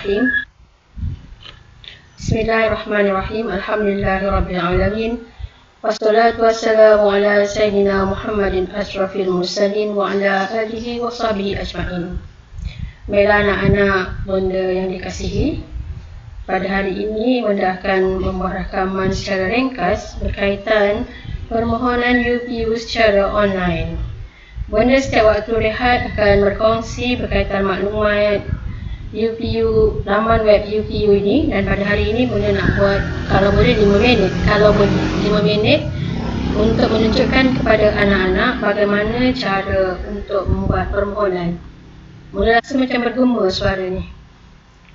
Bismillahirrahmanirrahim. Bismillahirrahmanirrahim. Alhamdulillahirabbil alamin. Wassalatu wassalamu ala sayyidina Muhammadin asyrafil mursalin wa ala alihi wa sahbihi ajma'in. Baiklah anak-anak bonda yang dikasihi, pada hari ini bonda akan membuat rakaman secara ringkas berkaitan permohonan UPU secara online. Bonda setiap waktu rehat akan berkongsi berkaitan maklumat UPU, laman web UPU ini, dan pada hari ini bonda nak buat kalau boleh 5 minit, untuk menunjukkan kepada anak-anak bagaimana cara untuk membuat permohonan. Bonda rasa macam bergema suara ni.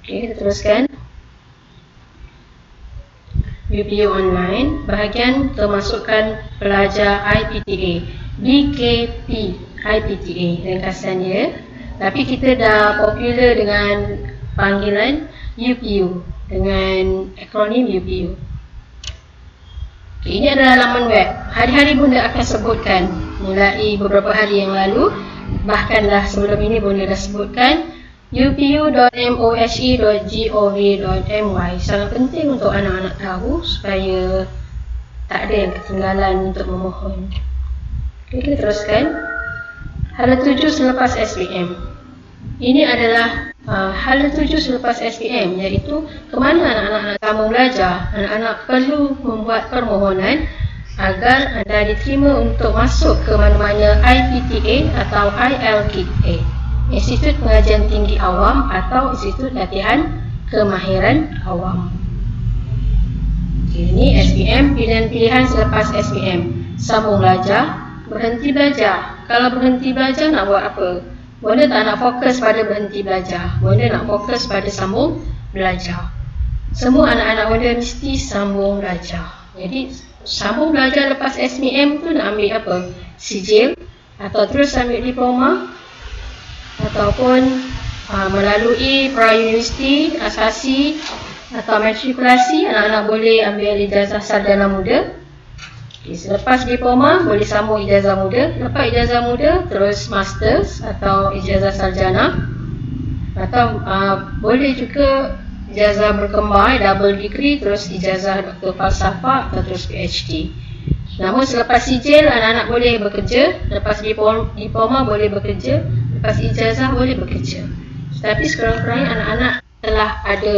Okey, kita teruskan. UPU online, bahagian termasukkan pelajar IPTA, BKP IPTA ringkasan dia, tapi kita dah popular dengan panggilan UPU dengan akronim UPU. Okay, ini adalah laman web. Hari-hari bonda akan sebutkan mulai beberapa hari yang lalu, bahkanlah sebelum ini bonda dah sebutkan upu.mohe.gov.my. Sangat penting untuk anak-anak tahu supaya tak ada yang ketinggalan untuk memohon. Okay, kita teruskan. Hala 7 selepas SPM. Ini adalah hala 7 selepas SPM, iaitu ke mana anak-anak nak sambung belajar. Anak-anak perlu membuat permohonan agar anda diterima untuk masuk ke mana-mana IPTA atau ILKA, Institut Pengajian Tinggi Awam atau Institut Latihan Kemahiran Awam. Ini SPM, pilihan-pilihan selepas SPM. Sambung belajar, berhenti belajar. Kalau berhenti belajar nak buat apa? Bonda tak nak fokus pada berhenti belajar. Bonda nak fokus pada sambung belajar. Semua anak-anak bonda mesti sambung belajar. Jadi sambung belajar lepas SPM tu nak ambil apa? Sijil, atau terus ambil diploma, ataupun melalui pra-universiti, asasi atau matrikulasi. Anak-anak boleh ambil ijazah sarjana muda. Selepas diploma boleh sambung ijazah muda. Lepas ijazah muda terus masters atau ijazah sarjana, atau boleh juga ijazah berkembar, double degree, terus ijazah doktor falsafah atau terus PhD. Namun selepas sijil anak-anak boleh bekerja. Lepas diploma boleh bekerja. Lepas ijazah boleh bekerja. Tapi sekurang-kurangnya anak-anak telah ada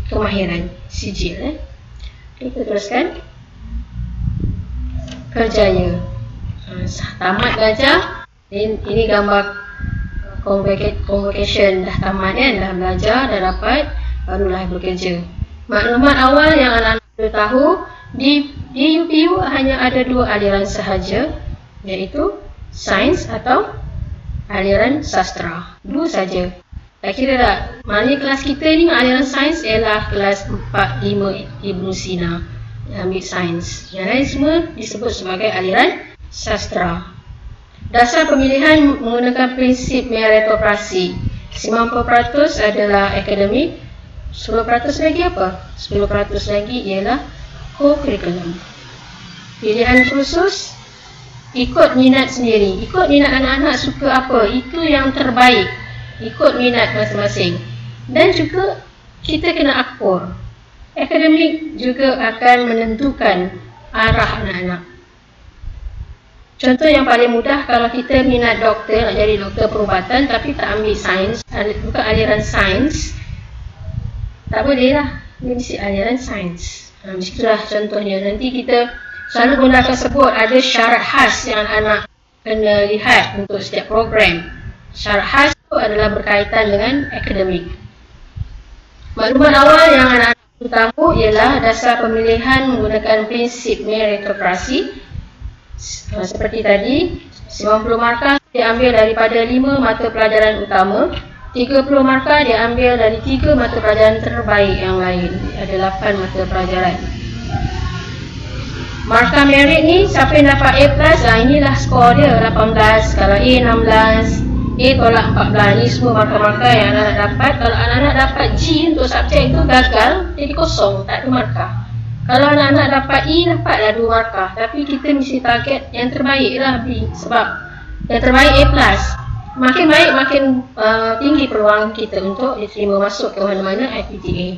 kemahiran sijil. Kita teruskan. Kerjaya. Tamat belajar. Ini gambar convocation. Dah tamat kan, dah belajar, dah dapat, barulah bekerja. Maklumat awal yang anak-anak perlu tahu, di UPU hanya ada 2 aliran sahaja, iaitu sains atau aliran sastra. 2 saja. Tak kira tak? Maknanya kelas kita ni aliran sains ialah kelas 4-5 Ibnu Sina yang ambil sains. Yang lain semua disebut sebagai aliran sastra. Dasar pemilihan menggunakan prinsip meritokrasi. 90% adalah akademik, 10% lagi apa? 10% lagi ialah co-curriculum. Pilihan khusus ikut minat sendiri. Ikut minat anak-anak suka apa, itu yang terbaik. Ikut minat masing-masing. Dan juga kita kena akur. Akademik juga akan menentukan arah anak-anak. Contoh yang paling mudah, kalau kita minat doktor, nak jadi doktor perubatan tapi tak ambil sains, bukan aliran sains, tak boleh lah. Dia mesti aliran sains. Itulah contohnya. Nanti kita selalu bonda akan sebut ada syarat khas yang anak kena lihat untuk setiap program. Syarat khas itu adalah berkaitan dengan akademik. Maklumat awal yang anak-anak tahu ialah dasar pemilihan menggunakan prinsip meritokrasi. Seperti tadi, 90 markah diambil daripada 5 mata pelajaran utama, 30 markah diambil dari 3 mata pelajaran terbaik yang lain. Ada 8 mata pelajaran. Markah merit ni, siapa yang dapat A+, inilah skor dia, 18. Kalau A 16, A tolak 14. Ni semua markah-markah yang anak-anak dapat. Kalau anak-anak dapat G untuk subjek itu gagal, jadi kosong, tak ada markah. Kalau anak-anak dapat E, dapatlah 2 markah. Tapi kita mesti target yang terbaik lah B. Sebab yang terbaik A+. makin baik, makin tinggi peluang kita untuk diterima masuk ke mana-mana IPTA.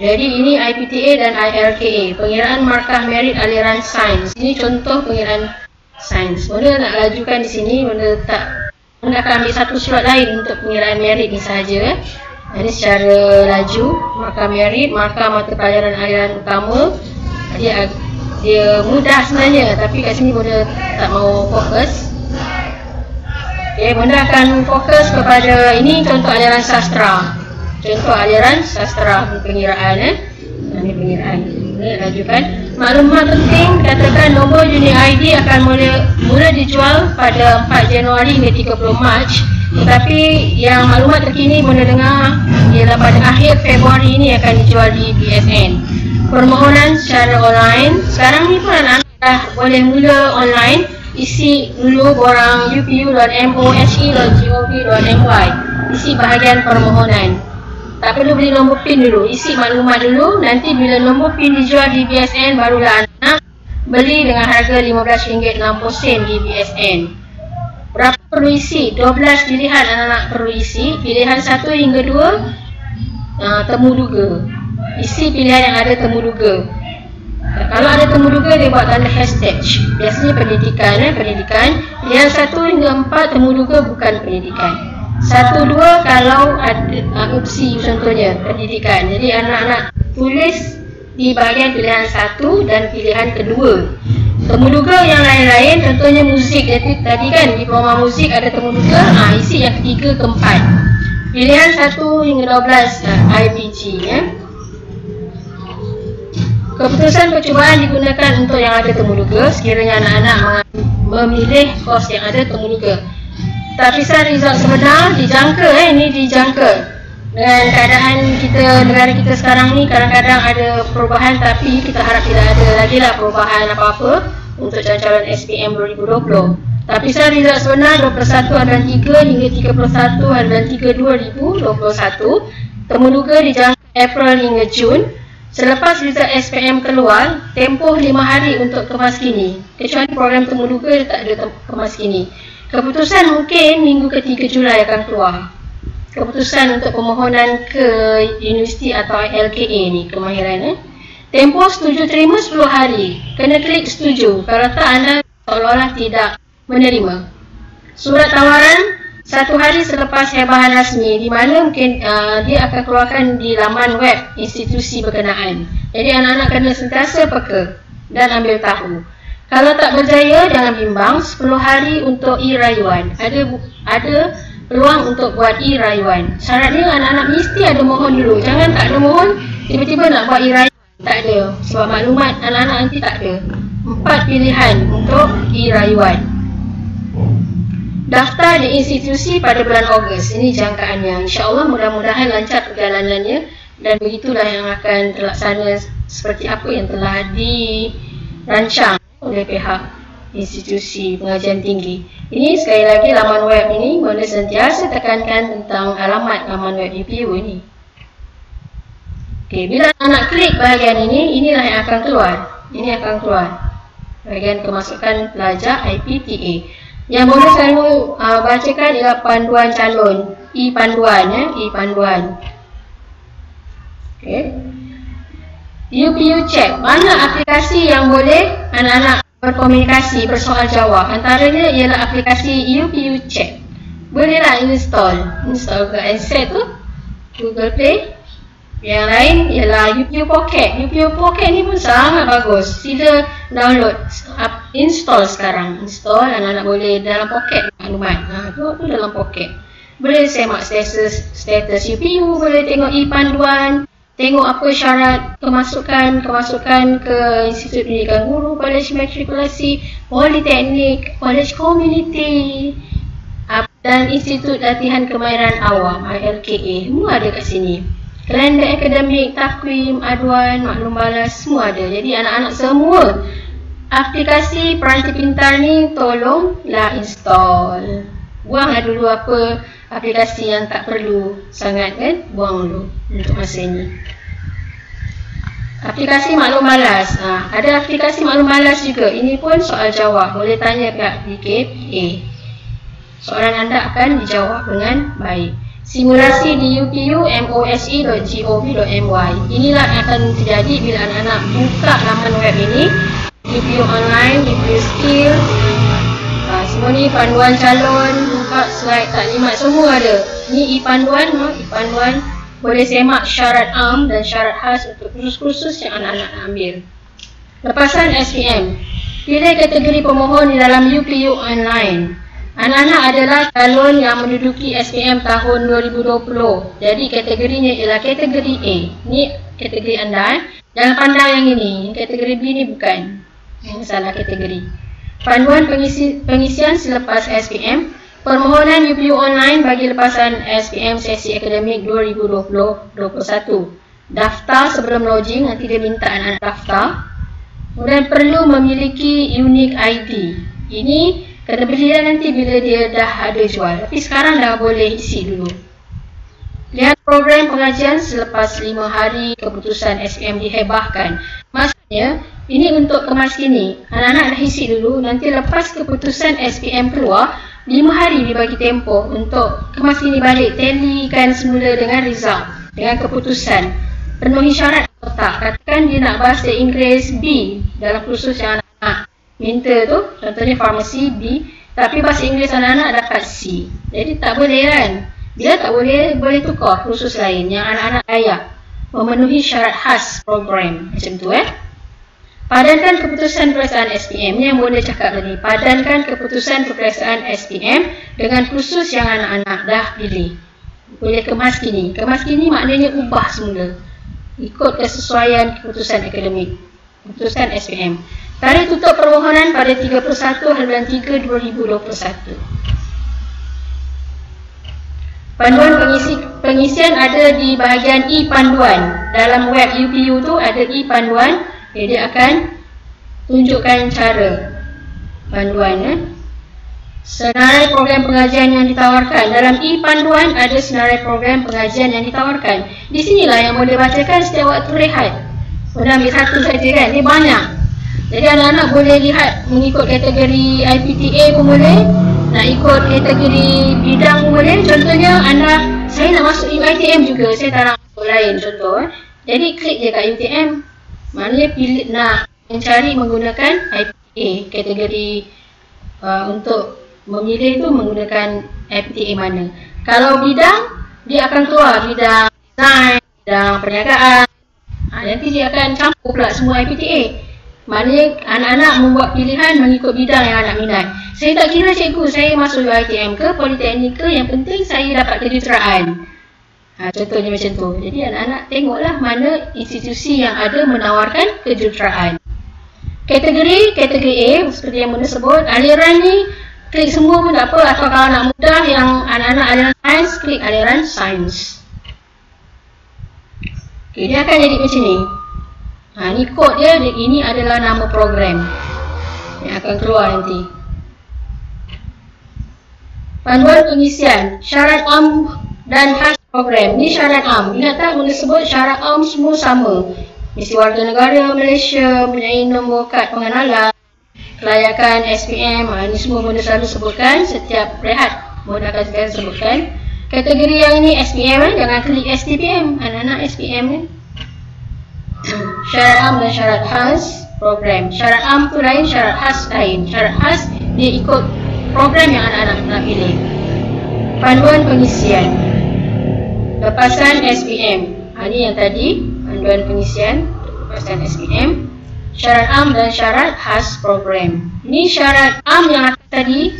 Jadi ini IPTA dan ILKA, pengiraan markah merit aliran sains. Ini contoh pengiraan sains. Benda nak lajukan di sini, benda akan ambil satu surat lain untuk pengiraan merit ni sahaja. Ini secara laju, markah merit, markah mata pelajaran aliran utama. Dia mudah sebenarnya, tapi kat sini benda tak mau fokus. Okay, benda akan fokus kepada ini contoh aliran sastra. Contoh aliran sastra pengiraan. Ini pengiraan. Ini lajukan. Maklumat penting, katakan nombor unit ID akan mula dijual pada 4 Januari hingga 30 Mac. Tetapi yang maklumat terkini boleh dengar ialah pada akhir Februari ini akan dijual di BSN. Permohonan secara online. Sekarang ni pun anak-anak dah boleh mula online. Isi dulu borang upu.mohe.gov.my. Isi bahagian permohonan. Tak perlu beli nombor PIN dulu. Isi maklumat dulu. Nanti bila nombor PIN dijual di BSN, barulah anak beli dengan harga RM15.60 di BSN. Berapa perlu isi? 12 pilihan anak-anak perlu isi. Pilihan 1 hingga 2 temu duga. Isi pilihan yang ada temu duga. Kalau ada temu duga, dia buat tanda hashtag. Biasanya pendidikan. Pilihan 1 hingga 4 temu duga bukan pendidikan. 1, 2 kalau ada opsi contohnya pendidikan. Jadi anak-anak tulis di bahagian pilihan 1 dan pilihan kedua. Temu duga yang lain-lain, contohnya muzik. Tadi kan diploma muzik ada temu duga, isi yang ketiga, keempat. Pilihan 1 hingga 12 IPG ya. Keputusan percubaan digunakan untuk yang ada temu duga sekiranya anak-anak memilih kos yang ada temu duga. Tapisan result sebenar dijangka, ini dijangka. Dengan keadaan kita, negara kita sekarang ni kadang-kadang ada perubahan, tapi kita harap tidak ada lagi lah perubahan apa-apa untuk calon SPM 2020. Tapisan result sebenar 21 harian 3 hingga 31 harian 3 2021. Temu duga dijangka April hingga Jun. Selepas result SPM keluar, tempoh 5 hari untuk kemas kini. Kecuali program temu duga tak ada kemas kini. Keputusan mungkin minggu ke-3 Julai akan keluar. Keputusan untuk permohonan ke universiti atau LKA ni, kemahiran. Tempoh setuju terima 10 hari. Kena klik setuju. Kalau tak, anda seolah-olah tidak menerima. Surat tawaran 1 hari selepas hebahan rasmi, di mana mungkin dia akan keluarkan di laman web institusi berkenaan. Jadi anak-anak kena sentiasa peka dan ambil tahu. Kalau tak berjaya, jangan bimbang. 10 hari untuk e-rayuan. Ada peluang untuk buat e-rayuan. Syaratnya anak-anak mesti ada mohon dulu. Jangan tak ada mohon, tiba-tiba nak buat e-rayuan. Tak ada. Sebab maklumat anak-anak nanti tak ada. 4 pilihan untuk e-rayuan. Daftar di institusi pada bulan Ogos. Ini jangkaannya. InsyaAllah mudah-mudahan lancar perjalanannya. Dan begitulah yang akan terlaksana seperti apa yang telah dirancang oleh pihak institusi pengajian tinggi. Ini sekali lagi laman web ini, boleh sentiasa tekankan tentang alamat laman web UPU ini. Okey, bila anak klik bahagian ini, inilah yang akan keluar. Ini akan keluar bahagian kemasukan pelajar IPTA. Yang boleh selalu bacakan ialah panduan calon, e-panduan ya, e-panduan. Okey. UPU Check, mana aplikasi yang boleh anak-anak berkomunikasi, bersoal jawab. Antaranya ialah aplikasi UPU Check. Bolehlah install ke handset tu, Google Play. Yang lain ialah UPU Pocket. UPU Pocket ni pun sangat bagus. Sila download, install sekarang. Install, anak-anak boleh dalam pocket maklumat. Tu dalam pocket. Boleh semak status UPU, boleh tengok e-panduan. Tengok apa syarat kemasukan ke Institut Pendidikan Guru, Kolej Matrikulasi, Politeknik, Kolej Komuniti dan Institut Latihan Kemahiran Awam ILKA. Semua ada kat sini. Kalender akademik, takwim, aduan, maklum balas, semua ada. Jadi anak-anak semua aplikasi Peranti Pintar ni tolonglah install. Buang dulu apa aplikasi yang tak perlu sangat kan, buang dulu untuk masa ini. Aplikasi maklum balas, ada aplikasi maklum balas juga. Ini pun soal jawab, boleh tanya pihak DKPA. soalan anda akan dijawab dengan baik. Simulasi di upumose.gov.my. Inilah yang akan terjadi bila anak-anak buka laman web ini, UPU Online, UPU Skill. Semua ni panduan calon, buka slide taklimat semua ada. Ni e-panduan, e-panduan boleh semak syarat am dan syarat khas untuk kursus-kursus yang anak-anak nak ambil. Lepasan SPM. Pilih kategori pemohon di dalam UPU Online. Anak-anak adalah calon yang menduduki SPM tahun 2020. Jadi kategorinya ialah kategori A. Ni kategori anda. Jangan pandang yang ini. Kategori B ni bukan. Yang salah kategori. Panduan pengisian selepas SPM. Permohonan UPU Online bagi lepasan SPM sesi akademik 2020-2021. Daftar sebelum lodging, nanti dia minta anak-anak daftar. Kemudian perlu memiliki unique ID. Ini kena beli nanti bila dia dah ada jual. Tapi sekarang dah boleh isi dulu. Lihat program pengajian selepas 5 hari keputusan SPM dihebahkan. Maksudnya, ini untuk kemas kini. Anak-anak dah isi dulu, nanti lepas keputusan SPM keluar, 5 hari dibagi tempoh untuk kemas kini balik, tallykan semula dengan result, dengan keputusan. Penuhi syarat atau tak. Katakan dia nak bahasa Inggeris B dalam kursus yang anak-anak minta tu, contohnya farmasi B, tapi bahasa Inggeris anak-anak dapat C. Jadi tak boleh kan? Bila tak boleh, boleh tukar kursus lain yang anak-anak layak. Memenuhi syarat khas program. Macam tu Padankan keputusan peperiksaan SPM. Ni yang boleh cakap tadi. Padankan keputusan peperiksaan SPM dengan kursus yang anak-anak dah pilih. Boleh kemas kini. Kemas kini maknanya ubah semula. Ikut kesesuaian keputusan akademik. Keputusan SPM. Tarikh tutup permohonan pada 31/3/2021. Panduan pengisian ada di bahagian e-panduan. Dalam web UPU tu ada e-panduan. Dia akan tunjukkan cara panduan. Senarai program pengajian yang ditawarkan. Dalam e-panduan ada senarai program pengajian yang ditawarkan. Di sinilah yang boleh bacakan setiap waktu rehat. Boleh ambil satu saja kan. Dia banyak. Jadi anak-anak boleh lihat mengikut kategori IPTA pun boleh. Nak ikut kategori bidang pun boleh. Contohnya saya nak masuk UiTM juga. Saya tak nak masuk lain contoh. Jadi klik je kat UiTM. Maknanya pilih nak mencari menggunakan IPTA. Kategori untuk memilih tu menggunakan IPTA mana. Kalau bidang, dia akan keluar bidang design, bidang perniagaan. Nanti dia akan campur pula semua IPTA. Maknanya anak-anak membuat pilihan mengikut bidang yang anak minat. Saya tak kira cikgu, saya masuk UiTM ke Politeknik ke, yang penting saya dapat kejuruteraan. Contohnya macam tu. Jadi anak-anak tengoklah mana institusi yang ada menawarkan kejuruteraan. Kategori A, seperti yang Bunda sebut, aliran ni klik semua pun tak apa. Atau kalau nak mudah yang anak-anak aliran sains, klik aliran sains. Okay, dia akan jadi macam ni. Ni kod dia, ini adalah nama program yang akan keluar nanti. Panduan pengisian, syarat am dan khas program. Ni syarat am. Ingat tak Bunda sebut syarat am semua sama. Mesti warga negara Malaysia, mempunyai nombor kad pengenalan, kelayakan SPM. Ini semua Bunda selalu sebutkan setiap rehat. Bunda akan sebutkan. Kategori yang ini SPM jangan klik STPM. Anak-anak SPM kan. Syarat am dan syarat khas program. Syarat am tu lain, syarat khas lain. Syarat khas dia ikut program yang anak-anak nak pilih. Panduan pengisian. Lepasan SPM. Ini yang tadi, panduan pengisian lepasan SPM. Syarat am dan syarat khas program. Ini syarat am yang atas tadi.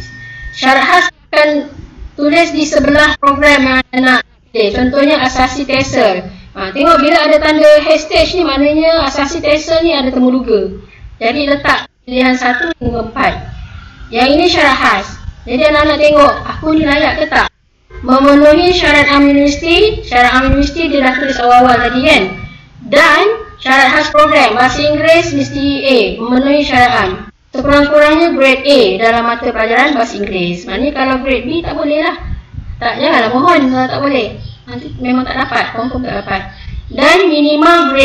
Syarat khas akan tulis di sebelah program yang anak pilih. Contohnya asasi TESOL. Tengok bila ada tanda hashtag ni, maknanya asasi TESOL ni ada temuduga. Jadi letak pilihan 1 hingga 4. Yang ini syarat khas. Jadi anak-anak tengok, aku ni layak ke tak? Memenuhi syarat am universiti. Syarat am universiti dia dah tulis awal-awal tadi kan. Dan syarat khas program, bahasa Inggeris mesti A, memenuhi syarat am. Sekurang-kurangnya grade A dalam mata pelajaran bahasa Inggeris. Maknanya kalau grade B tak boleh lah. Janganlah mohon kalau tak boleh. Nanti memang tak dapat, confirm tak dapat. Dan minimal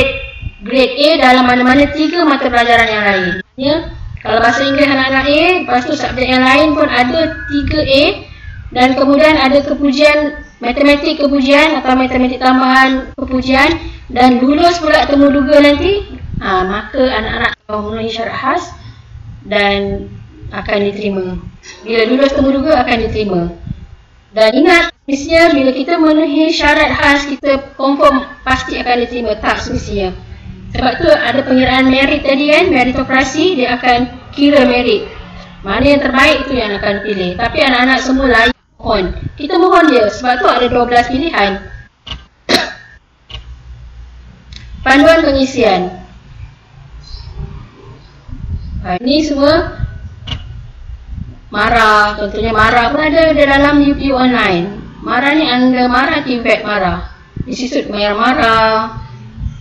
grade A dalam mana-mana 3 mata pelajaran yang lain. Maksudnya kalau bahasa Inggeris anak-anak A, lepas tu subjek yang lain pun ada 3A. Dan kemudian ada kepujian, matematik kepujian atau matematik tambahan kepujian, dan lulus pula temu duga nanti, maka anak-anak memenuhi syarat khas dan akan diterima. Bila lulus temu duga akan diterima. Dan ingat, semestinya bila kita memenuhi syarat khas, kita confirm pasti akan diterima. Tak semestinya. Sebab tu ada pengiraan merit tadi kan, meritokrasi, dia akan kira merit. Mana yang terbaik itu yang akan pilih. Tapi anak-anak semua layak mohon. Kita mohon je, sebab tu ada 12 pilihan. Panduan pengisian. Ini semua MARA, contohnya MARA pun ada di dalam UPU online. MARA ni anda MARA, TVET MARA, Institut Mayar MARA.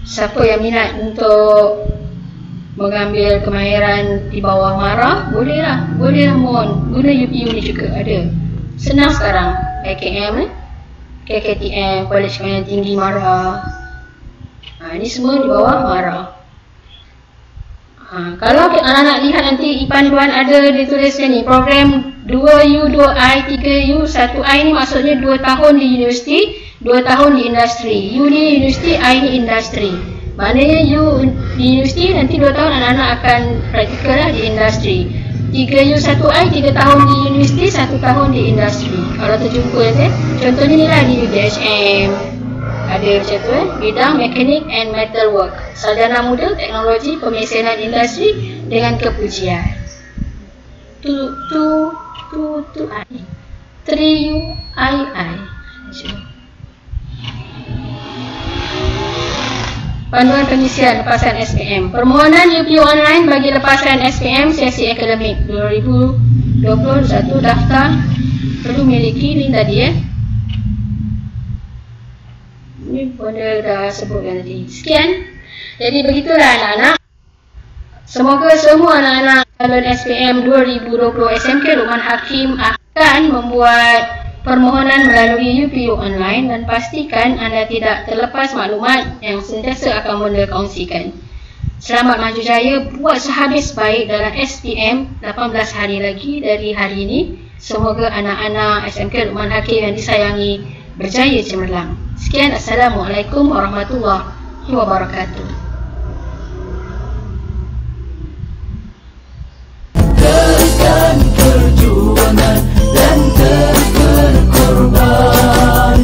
Siapa yang minat untuk mengambil kemahiran di bawah MARA, bolehlah mohon guna UPU ni juga ada. Senang sekarang, KKM ni, KKTM, Kolej Kemahiran Tinggi MARA. Ini semua di bawah MARA. Kalau anak-anak lihat nanti panduan ada dituliskan ni, program 2U, 2I, 3U, 1I ni maksudnya 2 tahun di universiti, 2 tahun di industri. U ni universiti, I ni industri. Maknanya U di universiti nanti 2 tahun anak-anak akan praktikal lah di industri. 3U, 1I, 3 tahun di universiti, 1 tahun di industri. Kalau terjumpa nanti, contohnya ni lah di UGHM. Ada macam tu bidang mekanik and metal work, sarjana muda teknologi pemesanan industri dengan kepujian. 2I 3U II. Panduan pengisian lepasan SPM. Permohonan UPU online bagi lepasan SPM sesi akademik 2021 daftar perlu miliki ni tadi Ini benda dah sebutkan tadi. Sekian. Jadi begitulah anak-anak. Semoga semua anak-anak calon SPM 2020 SMK Luqman Hakim akan membuat permohonan melalui UPU online dan pastikan anda tidak terlepas maklumat yang sentiasa akan benda kongsikan. Selamat maju jaya, buat sehabis baik dalam SPM 18 hari lagi dari hari ini. Semoga anak-anak SMK Luqman Hakim yang disayangi berjaya cemerlang. Sekian, Assalamualaikum warahmatullahi wabarakatuh. Teruskan perjuangan dan terus berkorban.